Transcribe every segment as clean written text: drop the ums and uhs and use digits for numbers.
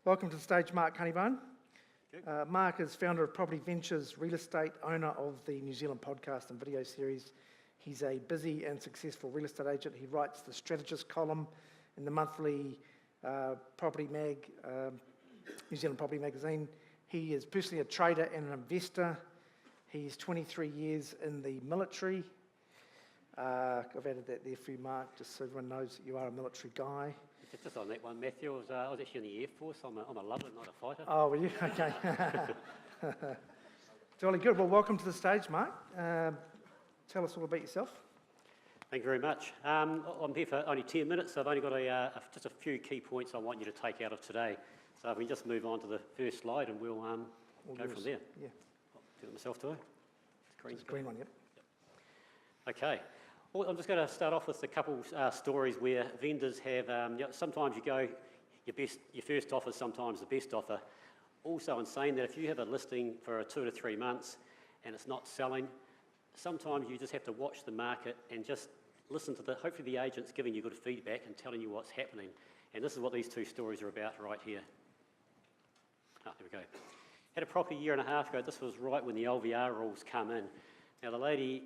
Welcome to the stage, Mark Honeybone. Mark is founder of Property Ventures, real estate owner of the New Zealand podcast and video series. He's a busy and successful real estate agent. He writes the strategist column in the monthly property mag, New Zealand Property Magazine. He is personally a trader and an investor. He's 23 years in the military. I've added that there for you, Mark, just so everyone knows that you are a military guy. Just on that one, Matthew, I was actually in the Air Force. I'm a lover, not a fighter. Oh, were you? Okay. Jolly good. Well, welcome to the stage, Mark. Tell us all about yourself. Thank you very much. I'm here for only 10 minutes, so I've only got just a few key points I want you to take out of today. So if we just move on to the first slide and we'll go from there. Yeah. I'll do it myself too. It's green one, yep. Okay. Well, I'm just going to start off with a couple stories where vendors have, sometimes you go, your first offer is sometimes the best offer. Also, in saying that if you have a listing for 2 to 3 months and it's not selling, sometimes you just have to watch the market and just listen to hopefully the agent's giving you good feedback and telling you what's happening. And this is what these two stories are about right here. There we go. Had a property a year and a half ago. This was right when the LVR rules come in. Now, the lady,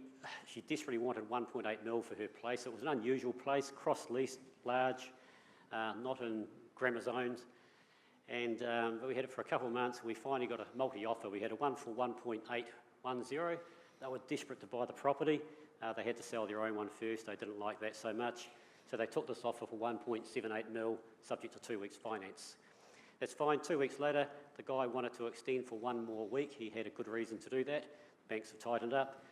she desperately wanted 1.8 mil for her place. It was an unusual place, cross-leased, large, not in grammar zones. And but we had it for a couple of months. We finally got a multi-offer. We had a one for 1.810. They were desperate to buy the property. They had to sell their own one first. They didn't like that so much. So they took this offer for 1.78 mil, subject to 2 weeks finance. That's fine. 2 weeks later, the guy wanted to extend for 1 more week. He had a good reason to do that. Banks have tightened up.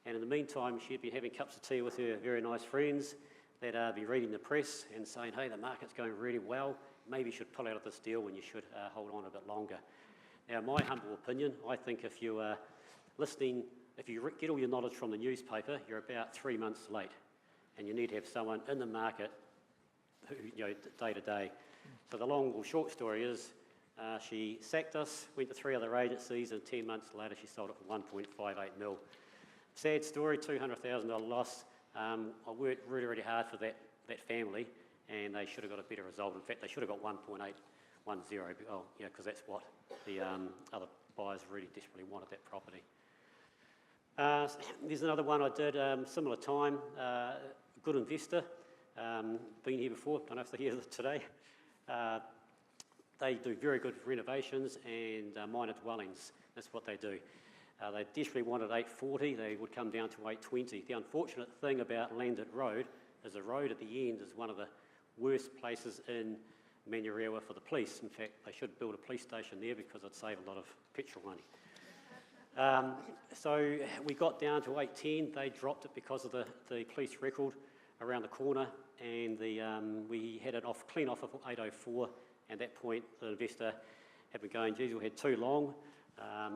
And in the meantime, she'd been having cups of tea with her very nice friends that'd be reading the press and saying, hey, the market's going really well. Maybe you should pull out of this deal and you should hold on a bit longer. Now, my humble opinion, I think if you are listing, if you get all your knowledge from the newspaper, you're about 3 months late. And you need to have someone in the market who, day to day. So the long or short story is she sacked us, went to 3 other agencies, and 10 months later she sold it for 1.58 mil. Sad story, $200,000 loss. I worked really, really hard for that family, and they should have got a better result. In fact, they should have got 1.810, because that's what the other buyers really desperately wanted, that property. There's another one I did, similar time, good investor, been here before, don't know if they're here today. They do very good renovations and minor dwellings. That's what they do. They desperately wanted 840. They would come down to 820. The unfortunate thing about Landit Road is the road at the end is one of the worst places in Manurewa for the police. In fact, they should build a police station there because it'd save a lot of petrol money. So we got down to 810. They dropped it because of the police record around the corner, and we had it clean offer for 804. And at that point, the investor had been going, geez, we had too long,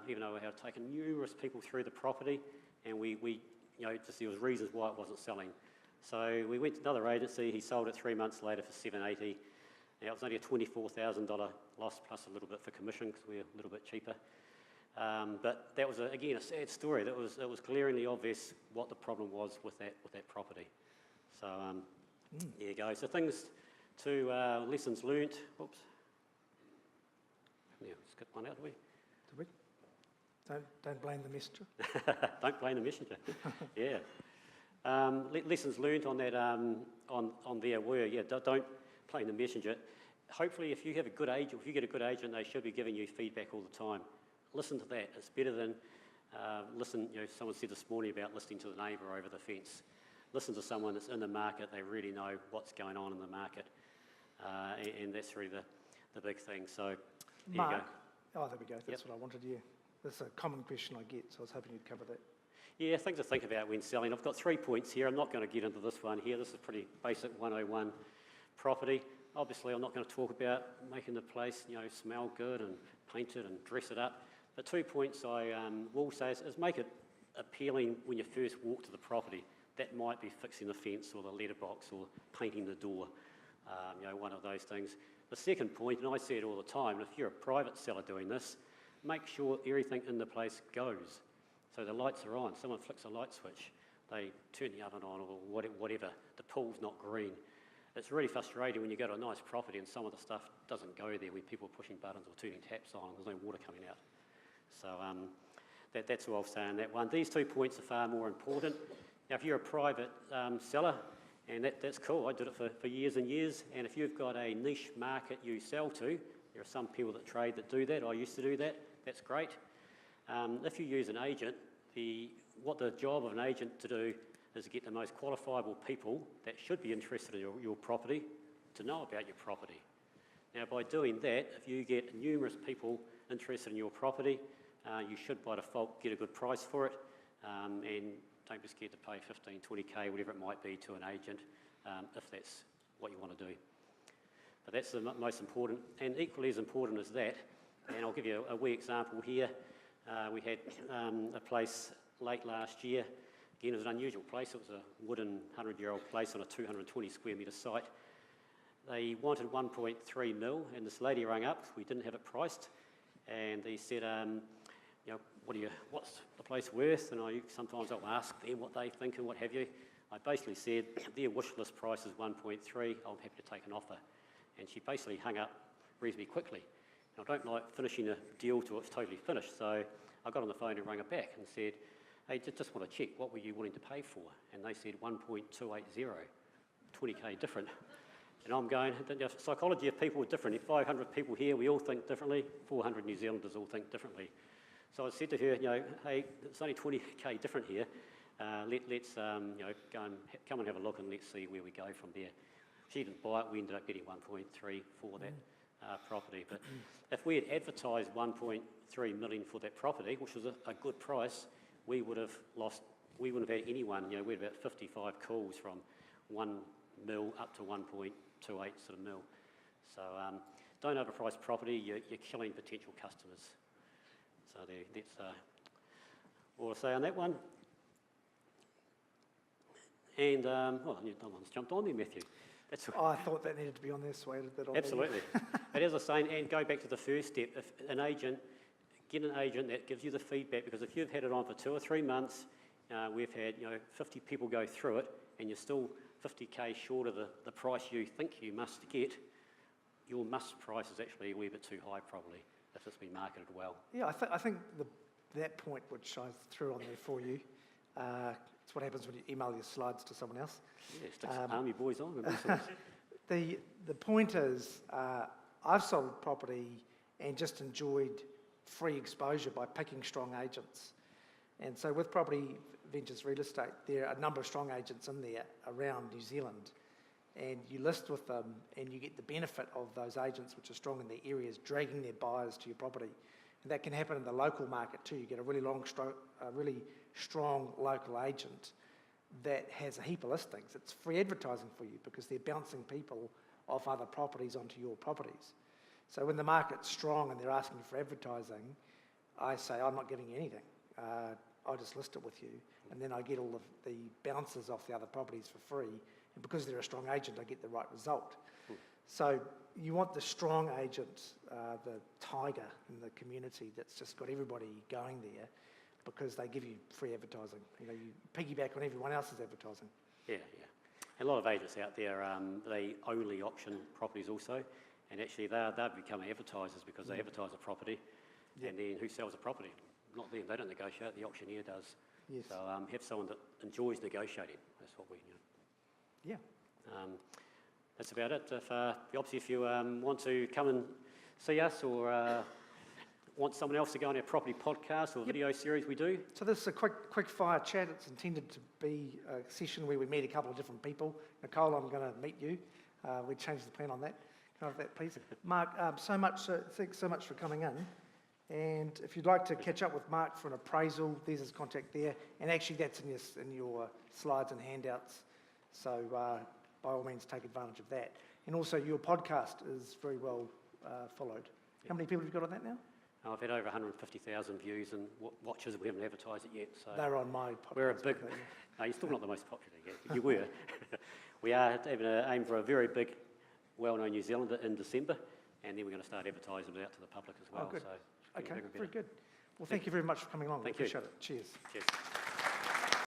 even though we had taken numerous people through the property, and we just there was reasons why it wasn't selling. So we went to another agency. He sold it 3 months later for 780. Now it was only a $24,000 loss plus a little bit for commission because we're a little bit cheaper. But that was again a sad story. It was glaringly obvious what the problem was with that property. So there you go. So things to lessons learnt. Whoops. Yeah, skip one out, did we? Did we? Don't blame the messenger. Don't blame the messenger. Yeah. Lessons learnt on that on there were, don't blame the messenger. Hopefully, if you have a good agent, if you get a good agent, they should be giving you feedback all the time. Listen to that. It's better than someone said this morning about listening to the neighbour over the fence. Listen to someone that's in the market. They really know what's going on in the market, and that's really the big thing. So there Mark, you go. Oh, there we go. That's what I wanted. Yeah, that's a common question I get, so I was hoping you'd cover that. Yeah, things to think about when selling. I've got 3 points here. I'm not going to get into this one here. This is pretty basic 101 property. Obviously, I'm not going to talk about making the place, smell good and paint it and dress it up. But 2 points I will say is make it appealing when you first walk to the property. That might be fixing the fence or the letterbox or painting the door, one of those things. The second point, and I say it all the time, and if you're a private seller doing this, make sure everything in the place goes. So the lights are on, someone flicks a light switch, they turn the oven on or whatever, the pool's not green. it's really frustrating when you go to a nice property and some of the stuff doesn't go there, when people are pushing buttons or turning taps on and there's no water coming out. So that's all I'll say on that one. These 2 points are far more important. Now, if you're a private seller, and that's cool, I did it for years and years, and if you've got a niche market you sell to, there are some people that trade that do that. I used to do that. That's great. If you use an agent, what the job of an agent to do is to get the most qualifiable people that should be interested in your property to know about your property. Now, by doing that, if you get numerous people interested in your property, you should by default get a good price for it, and don't be scared to pay 15, 20k, whatever it might be, to an agent, if that's what you want to do. But that's the most important, and equally as important as that, and I'll give you a wee example here. We had a place late last year. Again, it was an unusual place. It was a wooden 100-year-old place on a 220 square metre site. They wanted 1.3 mil, and this lady rang up. We didn't have it priced, and he said, you know, what's the place worth? And sometimes I'll ask them what they think and what have you. I basically said, their wish list price is 1.3, I'm happy to take an offer. And she basically hung up reasonably quickly. And I don't like finishing a deal till it's totally finished, so I got on the phone and rang her back and said, hey, just want to check, what were you willing to pay for? And they said 1.280, 20k different. And I'm going, the psychology of people is different. If 500 people here, we all think differently, 400 New Zealanders all think differently. So I said to her, you know, hey, it's only 20k different here. Let's you know, come and have a look and let's see where we go from there. She didn't buy it. We ended up getting 1.3 for that property. But if we had advertised 1.3 million for that property, which was a good price, we would have had anyone. You know, we had about 55 calls from 1 mil up to 1.28 sort of mil. So don't overprice property. You're killing potential customers. So that's all I'll say on that one. And, well, no one's jumped on there, Matthew. That's Oh, I thought that needed to be on there, so I added that on. absolutely. But as I was saying, and go back to the first step, if get an agent that gives you the feedback, because if you've had it on for 2 or 3 months, we've had 50 people go through it, and you're still 50k short of the price you think you must get, your must price is actually a wee bit too high probably, if it's been marketed well. Yeah, I think that point would shine through on there for you. It's what happens when you email your slides to someone else. Yeah, sticks army boys on. The point is, I've sold property and just enjoyed free exposure by picking strong agents. And so with Property Ventures Real Estate, there are a number of strong agents in there around New Zealand. And you list with them and you get the benefit of those agents which are strong in their areas, dragging their buyers to your property. And that can happen in the local market too. You get a really strong local agent that has a heap of listings. It's free advertising for you because they're bouncing people off other properties onto your properties. So when the market's strong and they're asking for advertising, I say, I'm not giving you anything. I'll just list it with you. And then I get all of the bounces off the other properties for free. And because they're a strong agent, I get the right result. So you want the strong agent, the tiger in the community that's just got everybody going there because they give you free advertising. You piggyback on everyone else's advertising. Yeah. And a lot of agents out there, they only auction properties also. And actually they're becoming advertisers because they advertise a property. And then who sells the property? Not them, they don't negotiate, the auctioneer does. Yes. So have someone that enjoys negotiating. That's what we Yeah. That's about it. If you want to come and see us or want someone else to go on our property podcast or video series, we do. So this is a quick fire chat. It's intended to be a session where we meet a couple of different people. Nicole, I'm going to meet you. We changed the plan on that. Can I have that, please? Mark, thanks so much for coming in. And if you'd like to catch up with Mark for an appraisal, there's his contact there. And actually that's in your slides and handouts. So by all means, take advantage of that. And also your podcast is very well followed. How many people have you got on that now? I've had over 150,000 views and watches. We haven't advertised it yet. So they're on my podcast. We're a big... No, you're still not the most popular yet. You were. We are having an aim for a very big, well-known New Zealander in December. And then we're going to start advertising it out to the public as well. Oh, good. So okay, very good. Well, thank you very much for coming along. Thank you. Appreciate it. Cheers. Cheers.